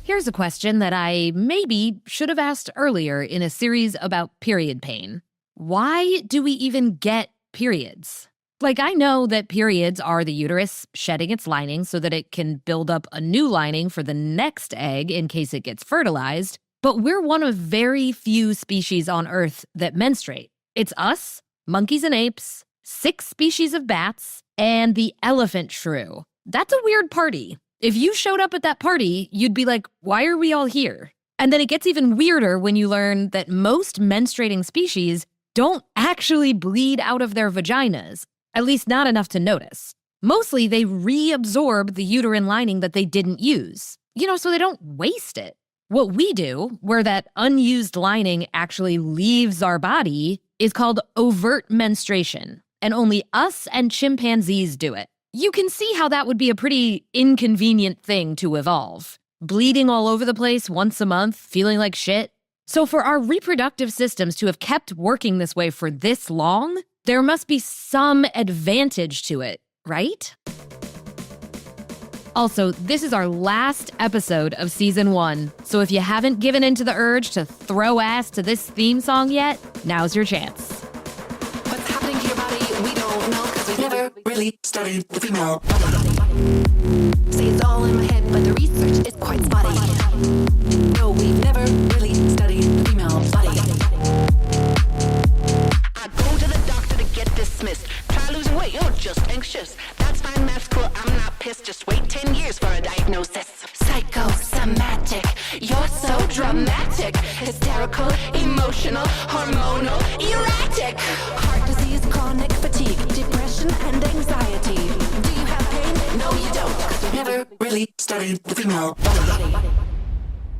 Here's a question that I maybe should have asked earlier in a series about period pain. Why do we even get periods? Like, I know that periods are the uterus shedding its lining so that it can build up a new lining for the next egg in case it gets fertilized, but we're one of very few species on Earth that menstruate. It's us, monkeys and apes, 6 species of bats, and the elephant shrew. That's a weird party. If you showed up at that party, you'd be like, why are we all here? And then it gets even weirder when you learn that most menstruating species don't actually bleed out of their vaginas, at least not enough to notice. Mostly they reabsorb the uterine lining that they didn't use, so they don't waste it. What we do, where that unused lining actually leaves our body, is called overt menstruation, and only us and chimpanzees do it. You can see how that would be a pretty inconvenient thing to evolve. Bleeding all over the place once a month, feeling like shit. So for our reproductive systems to have kept working this way for this long, there must be some advantage to it, right? Also, this is our last episode of season 1, so if you haven't given in to the urge to throw ass to this theme song yet, now's your chance. What's happening to your body, we don't know, because we've never really studied the female body. Say it's all in my head, but the research is quite spotty. No, we've never really studied the female body. I go to the doctor to get dismissed. Try losing weight, you're just anxious. That's fine, math's cool, I'm not pissed. Just wait 10 years for a diagnosis. Psychosomatic, you're so dramatic. Hysterical, emotional, hormonal, erratic. Heart disease, chronic fatigue, depression and anxiety. Do you have pain? No, you don't, because you've never really studied the female body.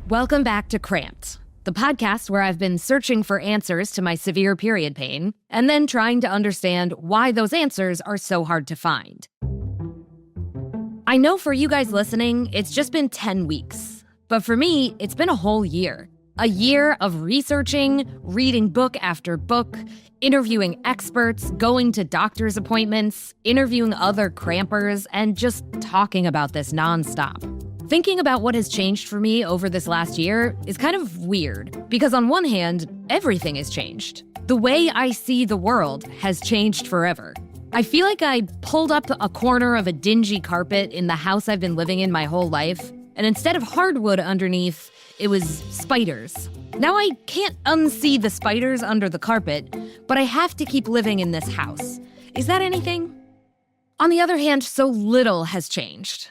Welcome back to CRAMPED, the podcast where I've been searching for answers to my severe period pain and then trying to understand why those answers are so hard to find. I know for you guys listening, it's just been 10 weeks. But for me, it's been a whole year. A year of researching, reading book after book, interviewing experts, going to doctor's appointments, interviewing other crampers, and just talking about this nonstop. Thinking about what has changed for me over this last year is kind of weird, because on one hand, everything has changed. The way I see the world has changed forever. I feel like I pulled up a corner of a dingy carpet in the house I've been living in my whole life, and instead of hardwood underneath, it was spiders. Now I can't unsee the spiders under the carpet, but I have to keep living in this house. Is that anything? On the other hand, so little has changed.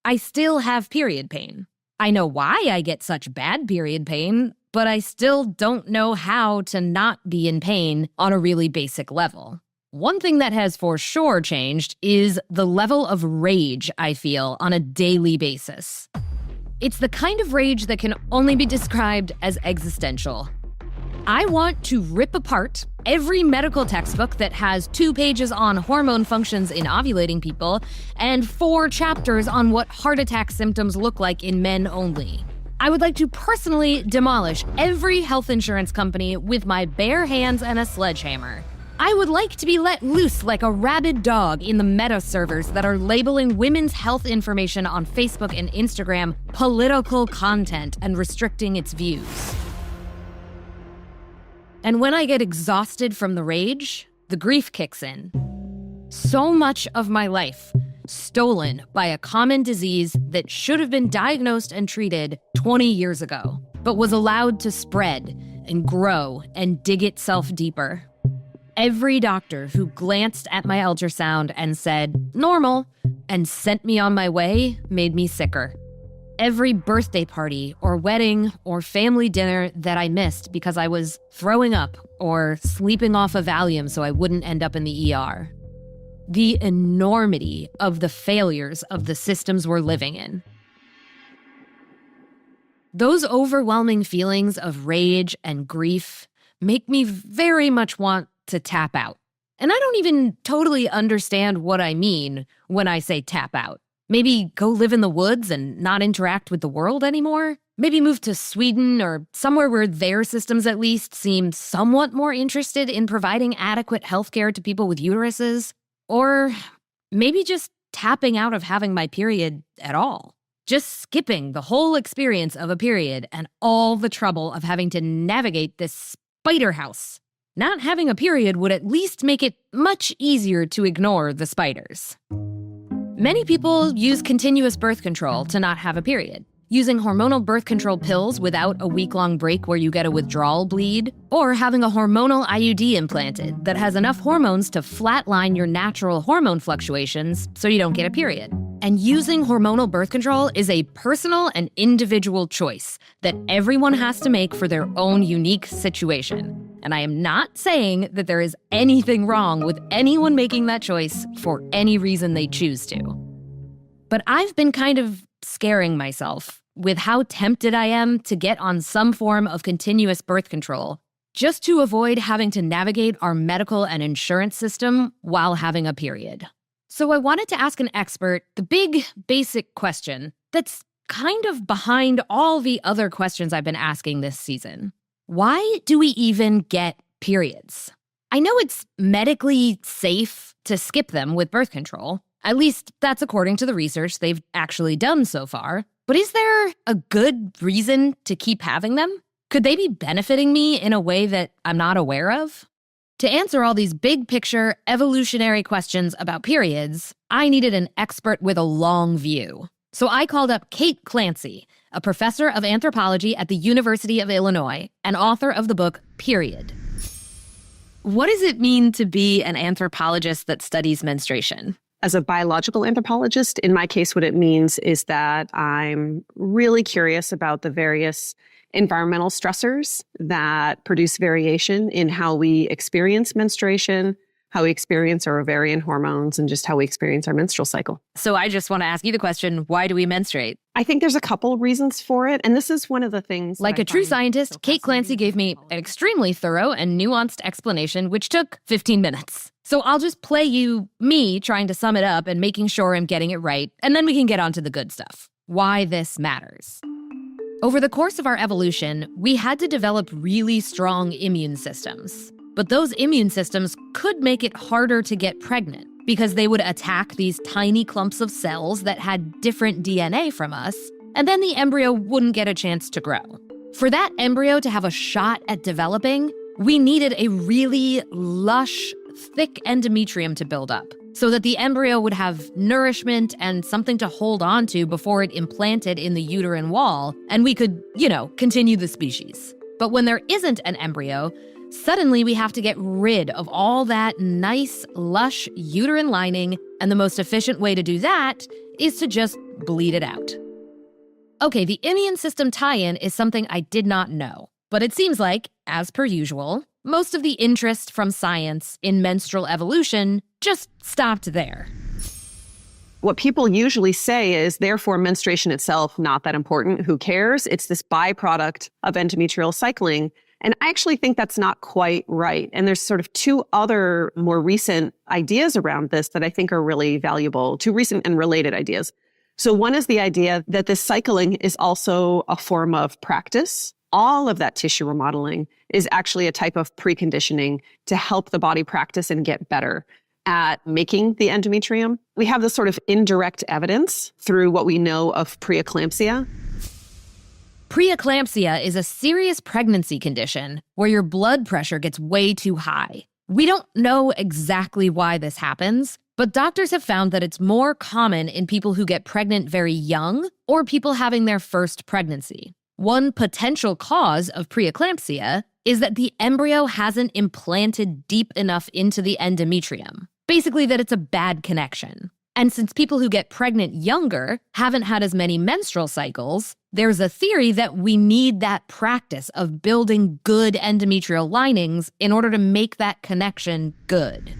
I still have period pain. I know why I get such bad period pain, but I still don't know how to not be in pain on a really basic level. One thing that has for sure changed is the level of rage I feel on a daily basis. It's the kind of rage that can only be described as existential. I want to rip apart every medical textbook that has 2 pages on hormone functions in ovulating people and 4 chapters on what heart attack symptoms look like in men only. I would like to personally demolish every health insurance company with my bare hands and a sledgehammer. I would like to be let loose like a rabid dog in the meta servers that are labeling women's health information on Facebook and Instagram political content and restricting its views. And when I get exhausted from the rage, the grief kicks in. So much of my life stolen by a common disease that should have been diagnosed and treated 20 years ago, but was allowed to spread and grow and dig itself deeper. Every doctor who glanced at my ultrasound and said, normal, and sent me on my way made me sicker. Every birthday party or wedding or family dinner that I missed because I was throwing up or sleeping off a Valium so I wouldn't end up in the ER. The enormity of the failures of the systems we're living in. Those overwhelming feelings of rage and grief make me very much want to tap out. And I don't even totally understand what I mean when I say tap out. Maybe go live in the woods and not interact with the world anymore? Maybe move to Sweden or somewhere where their systems at least seem somewhat more interested in providing adequate healthcare to people with uteruses? Or maybe just tapping out of having my period at all. Just skipping the whole experience of a period and all the trouble of having to navigate this spider house. Not having a period would at least make it much easier to ignore the spiders. Many people use continuous birth control to not have a period, using hormonal birth control pills without a week-long break where you get a withdrawal bleed, or having a hormonal IUD implanted that has enough hormones to flatline your natural hormone fluctuations so you don't get a period. And using hormonal birth control is a personal and individual choice that everyone has to make for their own unique situation. And I am not saying that there is anything wrong with anyone making that choice for any reason they choose to. But I've been kind of scaring myself with how tempted I am to get on some form of continuous birth control just to avoid having to navigate our medical and insurance system while having a period. So I wanted to ask an expert the big, basic question that's kind of behind all the other questions I've been asking this season. Why do we even get periods? I know it's medically safe to skip them with birth control. At least that's according to the research they've actually done so far. But is there a good reason to keep having them? Could they be benefiting me in a way that I'm not aware of? To answer all these big picture, evolutionary questions about periods, I needed an expert with a long view. So I called up Kate Clancy, a professor of anthropology at the University of Illinois and author of the book Period. What does it mean to be an anthropologist that studies menstruation? As a biological anthropologist, in my case, what it means is that I'm really curious about the various environmental stressors that produce variation in how we experience menstruation, how we experience our ovarian hormones, and just how we experience our menstrual cycle. So I just want to ask you the question, why do we menstruate? I think there's a couple reasons for it, and this is one of the things. Like a true scientist, Kate Clancy gave me an extremely thorough and nuanced explanation, which took 15 minutes. So I'll just play you me trying to sum it up and making sure I'm getting it right, and then we can get on to the good stuff. Why this matters. Over the course of our evolution, we had to develop really strong immune systems. But those immune systems could make it harder to get pregnant because they would attack these tiny clumps of cells that had different DNA from us, and then the embryo wouldn't get a chance to grow. For that embryo to have a shot at developing, we needed a really lush, thick endometrium to build up so that the embryo would have nourishment and something to hold on to before it implanted in the uterine wall, and we could, continue the species. But when there isn't an embryo, suddenly we have to get rid of all that nice, lush uterine lining, and the most efficient way to do that is to just bleed it out. Okay, the immune system tie-in is something I did not know, but it seems like, as per usual, most of the interest from science in menstrual evolution just stopped there. What people usually say is, therefore, menstruation itself, not that important. Who cares? It's this byproduct of endometrial cycling. And I actually think that's not quite right. And there's sort of two other more recent ideas around this that I think are really valuable, two recent and related ideas. So one is the idea that this cycling is also a form of practice. All of that tissue remodeling is actually a type of preconditioning to help the body practice and get better at making the endometrium. We have this sort of indirect evidence through what we know of preeclampsia. Preeclampsia is a serious pregnancy condition where your blood pressure gets way too high. We don't know exactly why this happens, but doctors have found that it's more common in people who get pregnant very young or people having their first pregnancy. One potential cause of preeclampsia is that the embryo hasn't implanted deep enough into the endometrium. Basically, that it's a bad connection. And since people who get pregnant younger haven't had as many menstrual cycles, there's a theory that we need that practice of building good endometrial linings in order to make that connection good.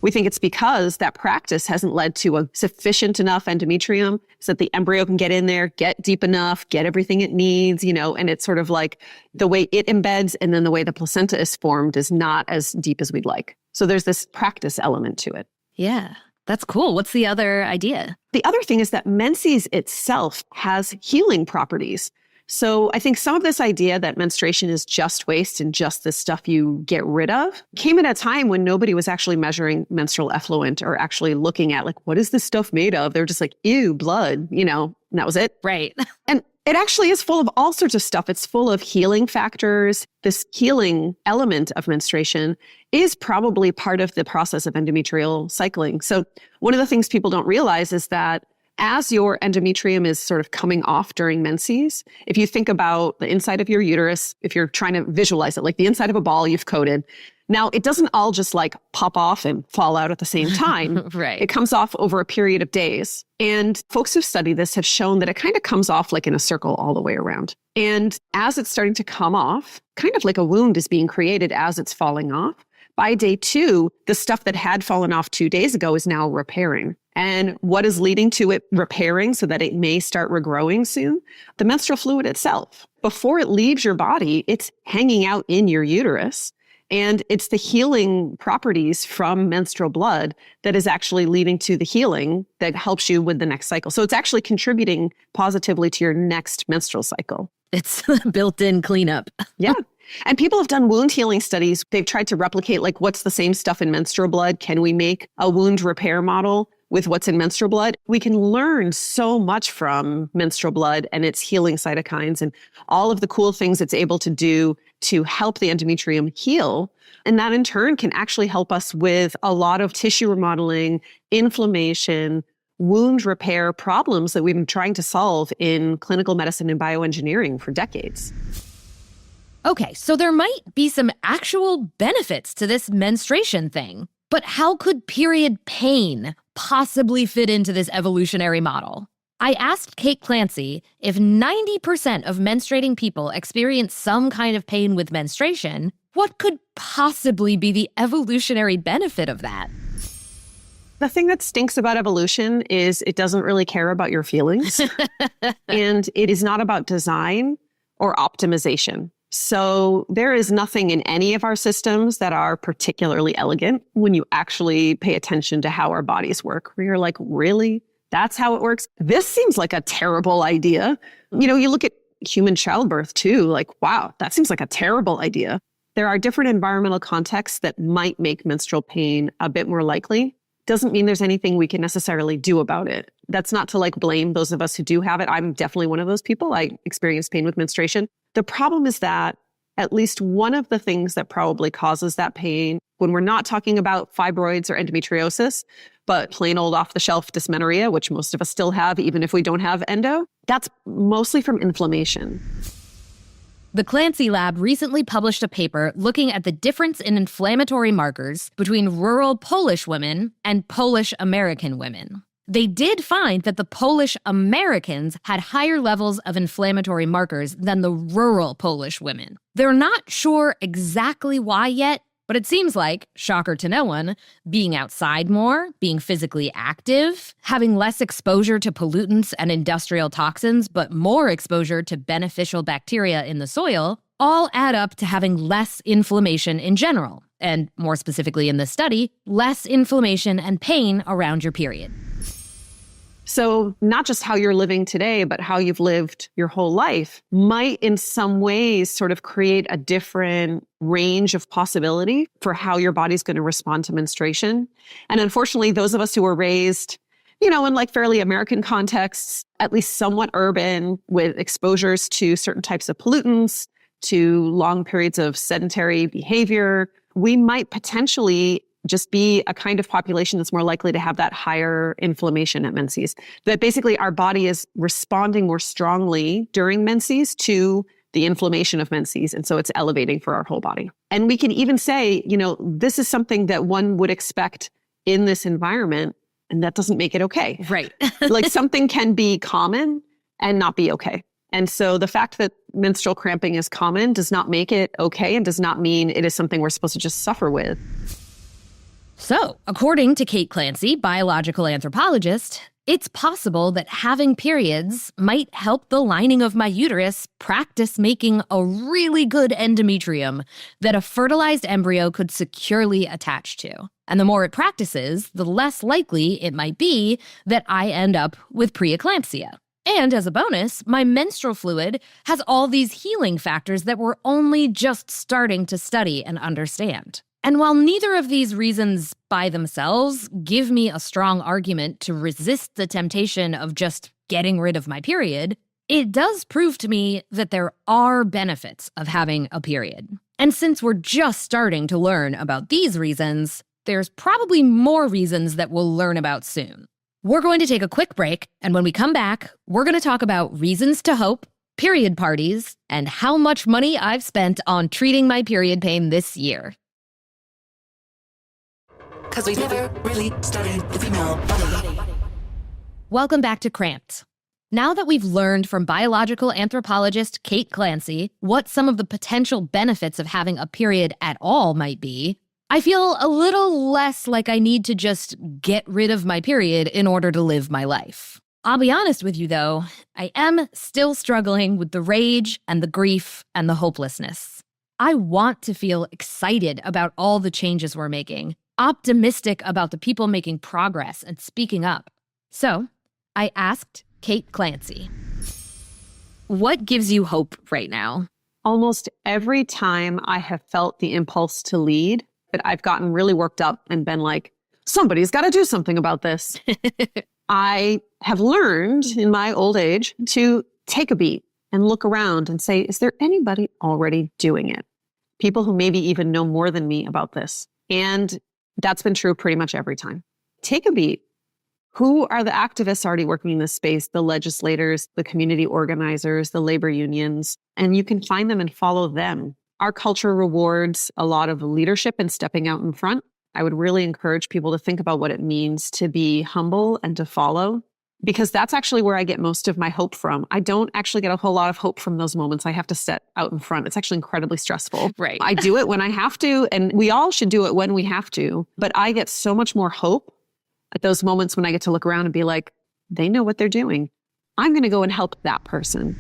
We think it's because that practice hasn't led to a sufficient enough endometrium so that the embryo can get in there, get deep enough, get everything it needs, and it's sort of like the way it embeds and then the way the placenta is formed is not as deep as we'd like. So there's this practice element to it. Yeah, that's cool. What's the other idea? The other thing is that menses itself has healing properties. So I think some of this idea that menstruation is just waste and just this stuff you get rid of came at a time when nobody was actually measuring menstrual effluent or actually looking at like, what is this stuff made of? They're just like, ew, blood, and that was it. Right. And it actually is full of all sorts of stuff. It's full of healing factors. This healing element of menstruation is probably part of the process of endometrial cycling. So one of the things people don't realize is that as your endometrium is sort of coming off during menses, if you think about the inside of your uterus, if you're trying to visualize it, like the inside of a ball you've coated, now it doesn't all just like pop off and fall out at the same time. Right. It comes off over a period of days. And folks who've studied this have shown that it kind of comes off like in a circle all the way around. And as it's starting to come off, kind of like a wound is being created as it's falling off. By day 2, the stuff that had fallen off 2 days ago is now repairing. And what is leading to it repairing so that it may start regrowing soon? The menstrual fluid itself. Before it leaves your body, it's hanging out in your uterus. And it's the healing properties from menstrual blood that is actually leading to the healing that helps you with the next cycle. So it's actually contributing positively to your next menstrual cycle. It's built-in cleanup. Yeah. And people have done wound healing studies. They've tried to replicate like what's the same stuff in menstrual blood. Can we make a wound repair model with what's in menstrual blood? We can learn so much from menstrual blood and its healing cytokines and all of the cool things it's able to do to help the endometrium heal. And that in turn can actually help us with a lot of tissue remodeling, inflammation, wound repair problems that we've been trying to solve in clinical medicine and bioengineering for decades. Okay, so there might be some actual benefits to this menstruation thing. But how could period pain possibly fit into this evolutionary model? I asked Kate Clancy if 90% of menstruating people experience some kind of pain with menstruation, what could possibly be the evolutionary benefit of that? The thing that stinks about evolution is it doesn't really care about your feelings. And it is not about design or optimization. So there is nothing in any of our systems that are particularly elegant when you actually pay attention to how our bodies work, where you're like, really? That's how it works? This seems like a terrible idea. You look at human childbirth too, like, wow, that seems like a terrible idea. There are different environmental contexts that might make menstrual pain a bit more likely. Doesn't mean there's anything we can necessarily do about it. That's not to like blame those of us who do have it. I'm definitely one of those people. I experience pain with menstruation. The problem is that at least one of the things that probably causes that pain, when we're not talking about fibroids or endometriosis, but plain old off-the-shelf dysmenorrhea, which most of us still have, even if we don't have endo, that's mostly from inflammation. The Clancy lab recently published a paper looking at the difference in inflammatory markers between rural Polish women and Polish American women. They did find that the Polish Americans had higher levels of inflammatory markers than the rural Polish women. They're not sure exactly why yet, but it seems like, shocker to no one, being outside more, being physically active, having less exposure to pollutants and industrial toxins, but more exposure to beneficial bacteria in the soil, all add up to having less inflammation in general. And more specifically in this study, less inflammation and pain around your period. So not just how you're living today, but how you've lived your whole life might in some ways sort of create a different range of possibility for how your body's going to respond to menstruation. And unfortunately, those of us who were raised, in like fairly American contexts, at least somewhat urban, with exposures to certain types of pollutants, to long periods of sedentary behavior, we might potentially just be a kind of population that's more likely to have that higher inflammation at menses. That basically our body is responding more strongly during menses to the inflammation of menses. And so it's elevating for our whole body. And we can even say, this is something that one would expect in this environment, and that doesn't make it okay. Right. Like something can be common and not be okay. And so the fact that menstrual cramping is common does not make it okay and does not mean it is something we're supposed to just suffer with. So, according to Kate Clancy, biological anthropologist, it's possible that having periods might help the lining of my uterus practice making a really good endometrium that a fertilized embryo could securely attach to. And the more it practices, the less likely it might be that I end up with preeclampsia. And as a bonus, my menstrual fluid has all these healing factors that we're only just starting to study and understand. And while neither of these reasons by themselves give me a strong argument to resist the temptation of just getting rid of my period, it does prove to me that there are benefits of having a period. And since we're just starting to learn about these reasons, there's probably more reasons that we'll learn about soon. We're going to take a quick break, and when we come back, we're going to talk about reasons to hope, period parties, and how much money I've spent on treating my period pain this year. Cause we never really studied the female body. Welcome back to Cramped. Now that we've learned from biological anthropologist Kate Clancy what some of the potential benefits of having a period at all might be, I feel a little less like I need to just get rid of my period in order to live my life. I'll be honest with you, though, I am still struggling with the rage and the grief and the hopelessness. I want to feel excited about all the changes we're making, optimistic about the people making progress and speaking up. So, I asked Kate Clancy, what gives you hope right now? Almost every time I have felt the impulse to lead, but I've gotten really worked up and been like, somebody's got to do something about this. I have learned in my old age to take a beat and look around and say, is there anybody already doing it? People who maybe even know more than me about this. And that's been true pretty much every time. Take a beat. Who are the activists already working in this space? The legislators, the community organizers, the labor unions, and you can find them and follow them. Our culture rewards a lot of leadership and stepping out in front. I would really encourage people to think about what it means to be humble and to follow, because that's actually where I get most of my hope from. I don't actually get a whole lot of hope from those moments I have to step out in front. It's actually incredibly stressful. Right. I do it when I have to, and we all should do it when we have to, but I get so much more hope at those moments when I get to look around and be like, they know what they're doing. I'm going to go and help that person.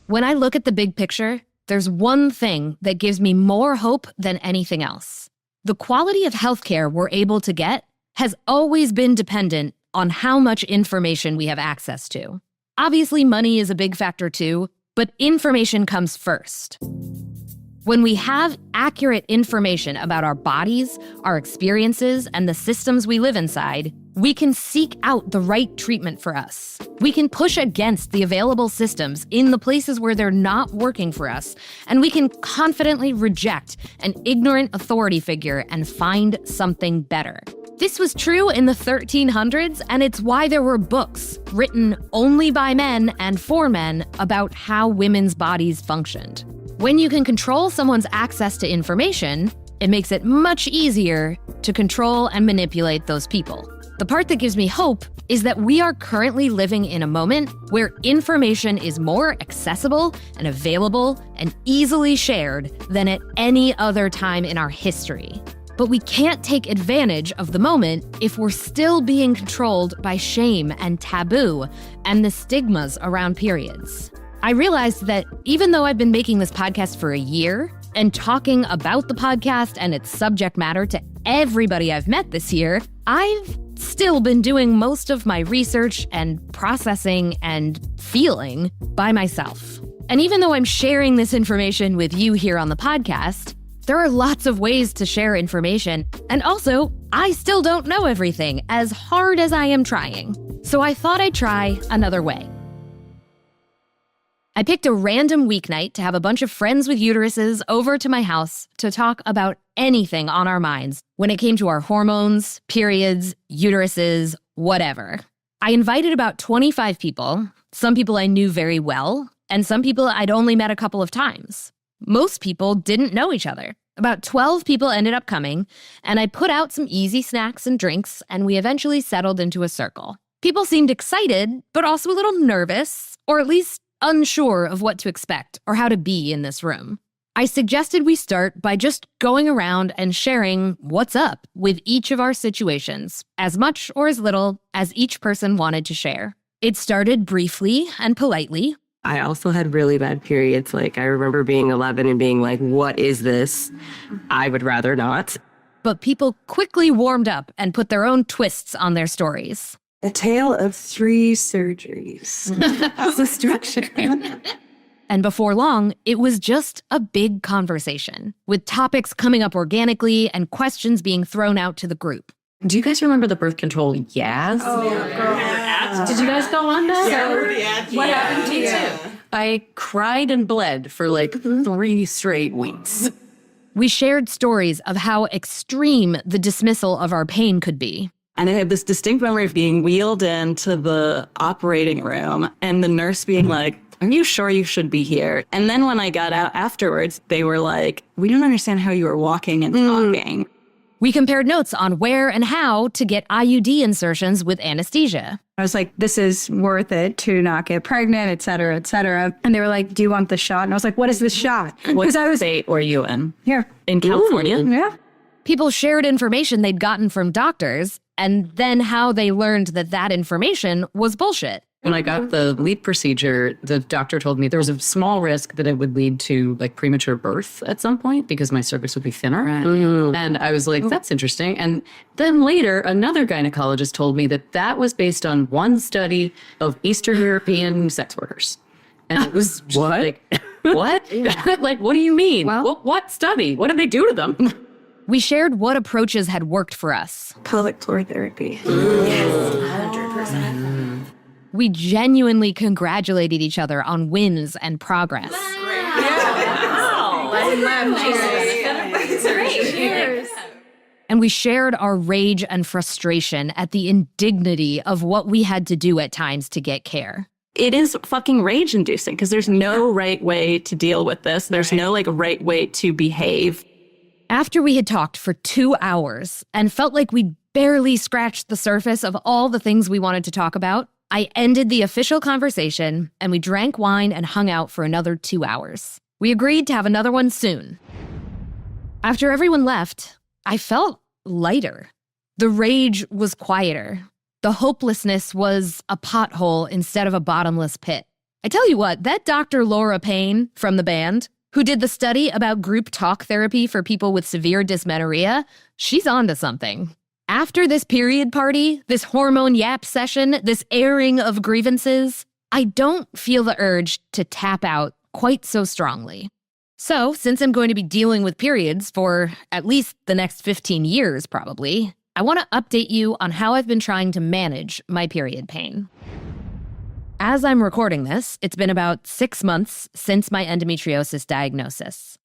When I look at the big picture, there's one thing that gives me more hope than anything else. The quality of healthcare we're able to get has always been dependent on how much information we have access to. Obviously, money is a big factor too, but information comes first. When we have accurate information about our bodies, our experiences, and the systems we live inside, we can seek out the right treatment for us. We can push against the available systems in the places where they're not working for us, and we can confidently reject an ignorant authority figure and find something better. This was true in the 1300s, and it's why there were books written only by men and for men about how women's bodies functioned. When you can control someone's access to information, it makes it much easier to control and manipulate those people. The part that gives me hope is that we are currently living in a moment where information is more accessible and available and easily shared than at any other time in our history. But we can't take advantage of the moment if we're still being controlled by shame and taboo and the stigmas around periods. I realized that even though I've been making this podcast for a year and talking about the podcast and its subject matter to everybody I've met this year, I've still been doing most of my research and processing and feeling by myself. And even though I'm sharing this information with you here on the podcast, there are lots of ways to share information. And also, I still don't know everything, as hard as I am trying. So I thought I'd try another way. I picked a random weeknight to have a bunch of friends with uteruses over to my house to talk about anything on our minds when it came to our hormones, periods, uteruses, whatever. I invited about 25 people, some people I knew very well, and some people I'd only met a couple of times. Most people didn't know each other. About 12 people ended up coming, and I put out some easy snacks and drinks, and we eventually settled into a circle. People seemed excited, but also a little nervous, or at least unsure of what to expect or how to be in this room. I suggested we start by just going around and sharing what's up with each of our situations, as much or as little as each person wanted to share. It started briefly and politely. I also had really bad periods. Like, I remember being 11 and being like, what is this? I would rather not. But people quickly warmed up and put their own twists on their stories. A tale of 3 surgeries. That's the structure. And before long, it was just a big conversation, with topics coming up organically and questions being thrown out to the group. Do you guys remember the birth control Yaz? Oh, girl. Did you guys go on that? Yeah. What happened to you? I cried and bled for like 3 straight weeks. We shared stories of how extreme the dismissal of our pain could be. And I have this distinct memory of being wheeled into the operating room and the nurse being like, "Are you sure you should be here?" And then when I got out afterwards, they were like, "We don't understand how you were walking and talking." We compared notes on where and how to get IUD insertions with anesthesia. I was like, this is worth it to not get pregnant, et cetera, et cetera. And they were like, do you want the shot? And I was like, what is the shot? What state were you in? Here. In California? Yeah. People shared information they'd gotten from doctors, and then how they learned that that information was bullshit. When I got the LEAP procedure, the doctor told me there was a small risk that it would lead to like premature birth at some point because my cervix would be thinner. And I was like, that's interesting. And then later, another gynecologist told me that that was based on one study of Eastern European sex workers. And it was What? like, what? Like, what do you mean? Well- What study? What did they do to them? We shared what approaches had worked for us. Pelvic floor therapy. We genuinely congratulated each other on wins and progress. And we shared our rage and frustration at the indignity of what we had to do at times to get care. It is fucking rage inducing because there's no right way to deal with this. There's no like right way to behave. After we had talked for 2 hours and felt like we'd barely scratched the surface of all the things we wanted to talk about, I ended the official conversation and we drank wine and hung out for another 2 hours. We agreed to have another one soon. After everyone left, I felt lighter. The rage was quieter. The hopelessness was a pothole instead of a bottomless pit. I tell you what, that Dr. Laura Payne from the band, who did the study about group talk therapy for people with severe dysmenorrhea, she's onto something. After this period party, this hormone yap session, this airing of grievances, I don't feel the urge to tap out quite so strongly. So, since I'm going to be dealing with periods for at least the next 15 years probably, I want to update you on how I've been trying to manage my period pain. As I'm recording this, it's been about 6 months since my endometriosis diagnosis.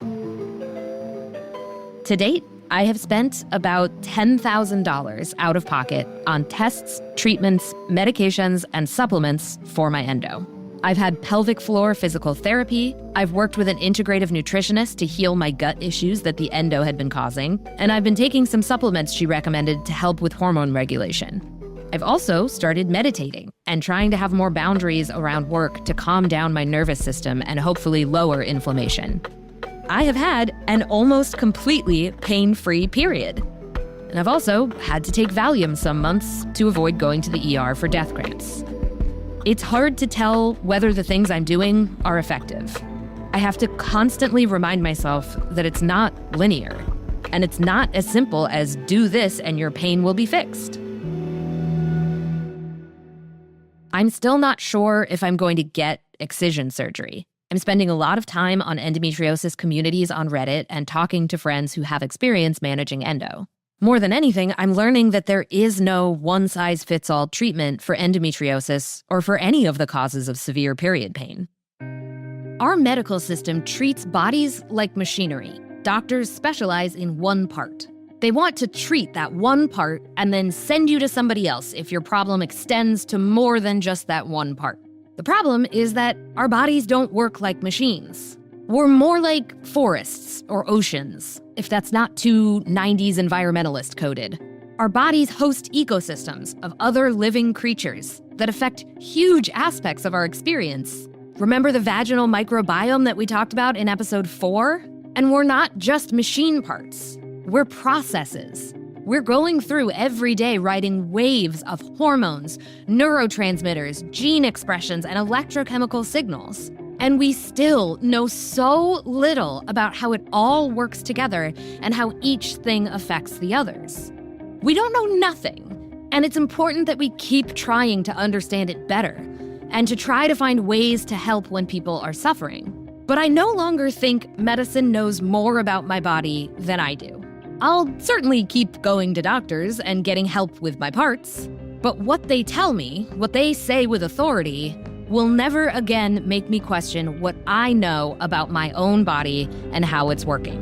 To date, I have spent about $10,000 out of pocket on tests, treatments, medications, and supplements for my endo. I've had pelvic floor physical therapy, I've worked with an integrative nutritionist to heal my gut issues that the endo had been causing, and I've been taking some supplements she recommended to help with hormone regulation. I've also started meditating and trying to have more boundaries around work to calm down my nervous system and hopefully lower inflammation. I have had an almost completely pain-free period. And I've also had to take Valium some months to avoid going to the ER for death cramps. It's hard to tell whether the things I'm doing are effective. I have to constantly remind myself that it's not linear, and it's not as simple as do this and your pain will be fixed. I'm still not sure if I'm going to get excision surgery. I'm spending a lot of time on endometriosis communities on Reddit and talking to friends who have experience managing endo. More than anything, I'm learning that there is no one-size-fits-all treatment for endometriosis or for any of the causes of severe period pain. Our medical system treats bodies like machinery. Doctors specialize in one part. They want to treat that one part and then send you to somebody else if your problem extends to more than just that one part. The problem is that our bodies don't work like machines. We're more like forests or oceans, if that's not too 90s environmentalist coded. Our bodies host ecosystems of other living creatures that affect huge aspects of our experience. Remember the vaginal microbiome that we talked about in episode 4? And we're not just machine parts. We're processes. We're going through every day writing waves of hormones, neurotransmitters, gene expressions, and electrochemical signals. And we still know so little about how it all works together and how each thing affects the others. We don't know nothing, And it's important that we keep trying to understand it better and to try to find ways to help when people are suffering. But I no longer think medicine knows more about my body than I do. I'll certainly keep going to doctors and getting help with my parts, but what they tell me, what they say with authority, will never again make me question what I know about my own body and how it's working.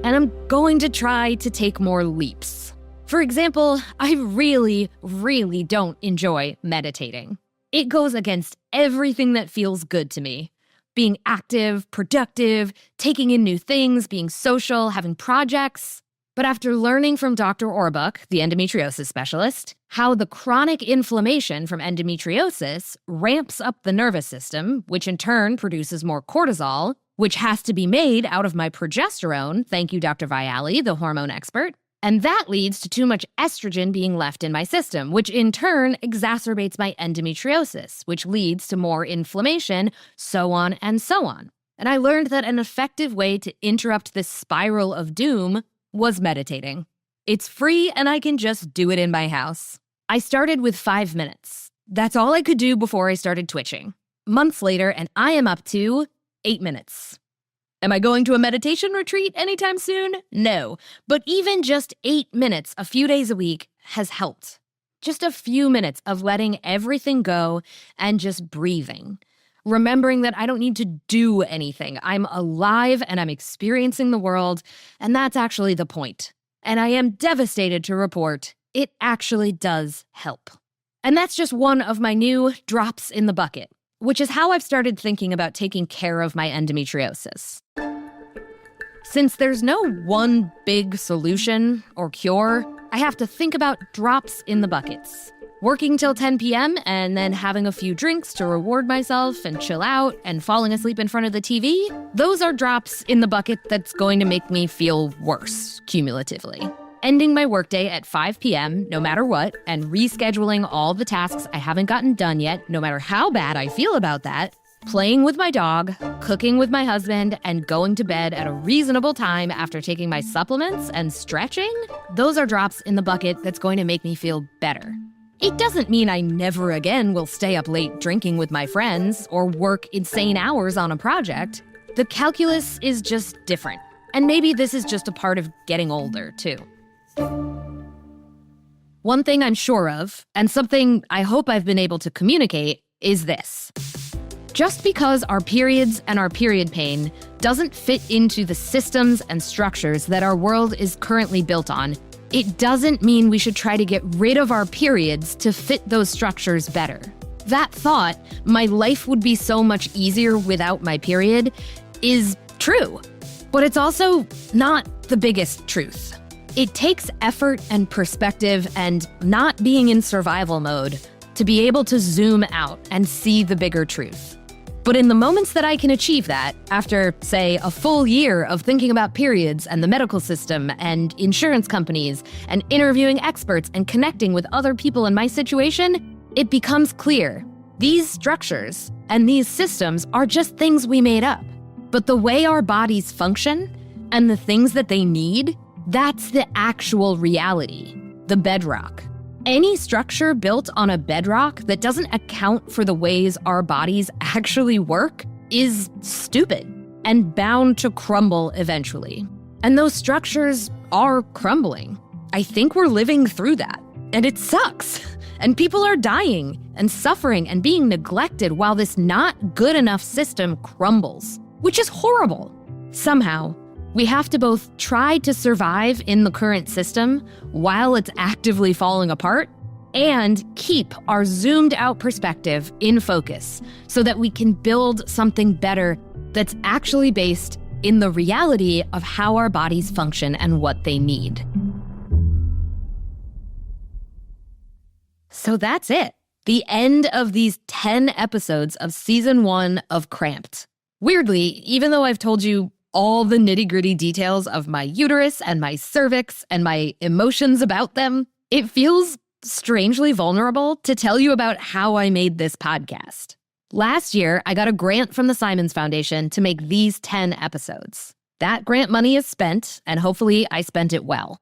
And I'm going to try to take more leaps. For example, I really, really don't enjoy meditating. It goes against everything that feels good to me. Being active, productive, taking in new things, being social, having projects. But after learning from Dr. Orbuch, the endometriosis specialist, how the chronic inflammation from endometriosis ramps up the nervous system, which in turn produces more cortisol, which has to be made out of my progesterone, thank you, Dr. Viali, the hormone expert, and that leads to too much estrogen being left in my system, which in turn exacerbates my endometriosis, which leads to more inflammation, so on and so on. And I learned that an effective way to interrupt this spiral of doom was meditating. It's free and I can just do it in my house. I started with 5 minutes. That's all I could do before I started twitching. Months later, and I am up to 8 minutes. Am I going to a meditation retreat anytime soon? No. But even just 8 minutes a few days a week has helped. Just a few minutes of letting everything go and just breathing. Remembering that I don't need to do anything. I'm alive and I'm experiencing the world, and that's actually the point. And I am devastated to report it actually does help. And that's just one of my new drops in the bucket, which is how I've started thinking about taking care of my endometriosis. Since there's no one big solution or cure, I have to think about drops in the buckets. Working till 10 p.m. and then having a few drinks to reward myself and chill out and falling asleep in front of the TV, those are drops in the bucket that's going to make me feel worse, cumulatively. Ending my workday at 5 p.m., no matter what, and rescheduling all the tasks I haven't gotten done yet, no matter how bad I feel about that, playing with my dog, cooking with my husband, and going to bed at a reasonable time after taking my supplements and stretching, those are drops in the bucket that's going to make me feel better. It doesn't mean I never again will stay up late drinking with my friends or work insane hours on a project. The calculus is just different. And maybe this is just a part of getting older, too. One thing I'm sure of, and something I hope I've been able to communicate, is this. Just because our periods and our period pain doesn't fit into the systems and structures that our world is currently built on, it doesn't mean we should try to get rid of our periods to fit those structures better. That thought, my life would be so much easier without my period, is true. But it's also not the biggest truth. It takes effort and perspective and not being in survival mode to be able to zoom out and see the bigger truth. But in the moments that I can achieve that, after, say, a full year of thinking about periods and the medical system and insurance companies and interviewing experts and connecting with other people in my situation, it becomes clear. These structures and these systems are just things we made up. But the way our bodies function and the things that they need, that's the actual reality, the bedrock. Any structure built on a bedrock that doesn't account for the ways our bodies actually work is stupid and bound to crumble eventually. And those structures are crumbling. I think we're living through that, and it sucks. And people are dying and suffering and being neglected while this not good enough system crumbles, which is horrible. Somehow, we have to both try to survive in the current system while it's actively falling apart and keep our zoomed out perspective in focus so that we can build something better that's actually based in the reality of how our bodies function and what they need. So that's it. The end of these 10 episodes of season 1 of Cramped. Weirdly, even though I've told you all the nitty-gritty details of my uterus and my cervix and my emotions about them, it feels strangely vulnerable to tell you about how I made this podcast. Last year, I got a grant from the Simons Foundation to make these 10 episodes. That grant money is spent, and hopefully I spent it well.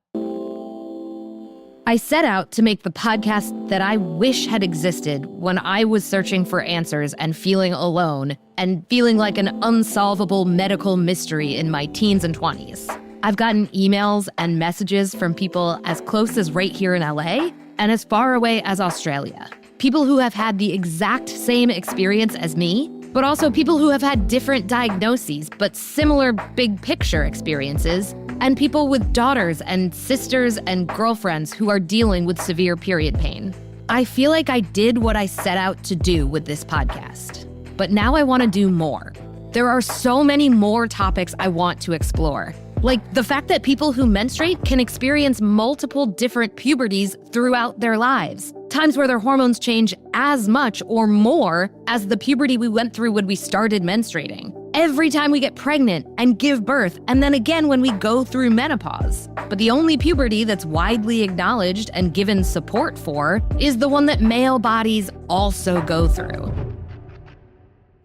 I set out to make the podcast that I wish had existed when I was searching for answers and feeling alone and feeling like an unsolvable medical mystery in my teens and 20s. I've gotten emails and messages from people as close as right here in LA and as far away as Australia. People who have had the exact same experience as me, but also people who have had different diagnoses but similar big picture experiences, and people with daughters and sisters and girlfriends who are dealing with severe period pain. I feel like I did what I set out to do with this podcast, but now I want to do more. There are so many more topics I want to explore, like the fact that people who menstruate can experience multiple different puberties throughout their lives, times where their hormones change as much or more as the puberty we went through when we started menstruating. Every time we get pregnant and give birth, and then again when we go through menopause. But the only puberty that's widely acknowledged and given support for is the one that male bodies also go through.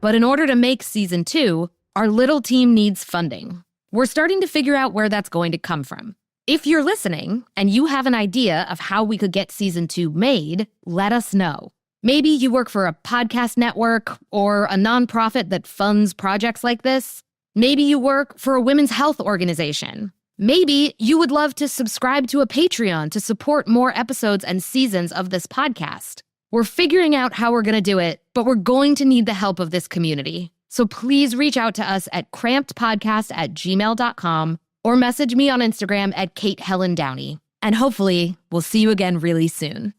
But in order to make season 2, our little team needs funding. We're starting to figure out where that's going to come from. If you're listening and you have an idea of how we could get season 2 made, let us know. Maybe you work for a podcast network or a nonprofit that funds projects like this. Maybe you work for a women's health organization. Maybe you would love to subscribe to a Patreon to support more episodes and seasons of this podcast. We're figuring out how we're going to do it, but we're going to need the help of this community. So please reach out to us at crampedpodcast@gmail.com or message me on Instagram at Kate Helen Downey. And hopefully, we'll see you again really soon.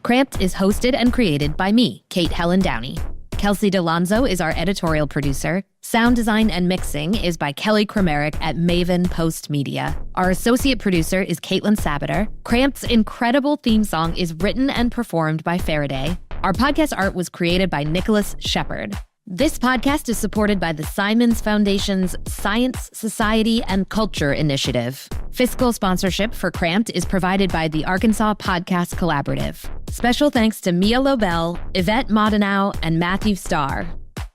Cramped is hosted and created by me, Kate Helen Downey. Kelsey DiLanzo is our editorial producer. Sound design and mixing is by Kramarik at Maven Post Media. Our associate producer is Katelyn Sabater. Cramped's incredible theme song is written and performed by Faraday. Our podcast art was created by Nicholas Scheppard. This podcast is supported by the Simons Foundation's Science, Society, and Culture Initiative. Fiscal sponsorship for Cramped is provided by the Arkansas Podcast Collaborative. Special thanks to Mia Lobel, Yvette Modenow, and Matthew Starr.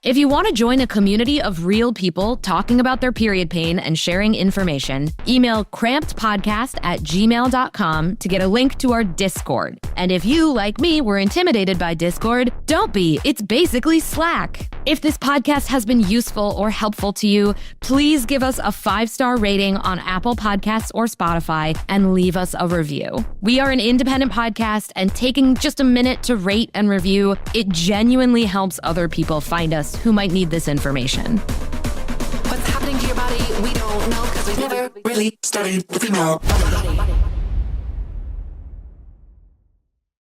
If you want to join a community of real people talking about their period pain and sharing information, email crampedpodcast@gmail.com to get a link to our Discord. And if you, like me, were intimidated by Discord, don't be. It's basically Slack. If this podcast has been useful or helpful to you, please give us a 5-star rating on Apple Podcasts or Spotify and leave us a review. We are an independent podcast, and taking just a minute to rate and review, it genuinely helps other people find us who might need this information. What's happening to your body? We don't know because we've never really studied the female body.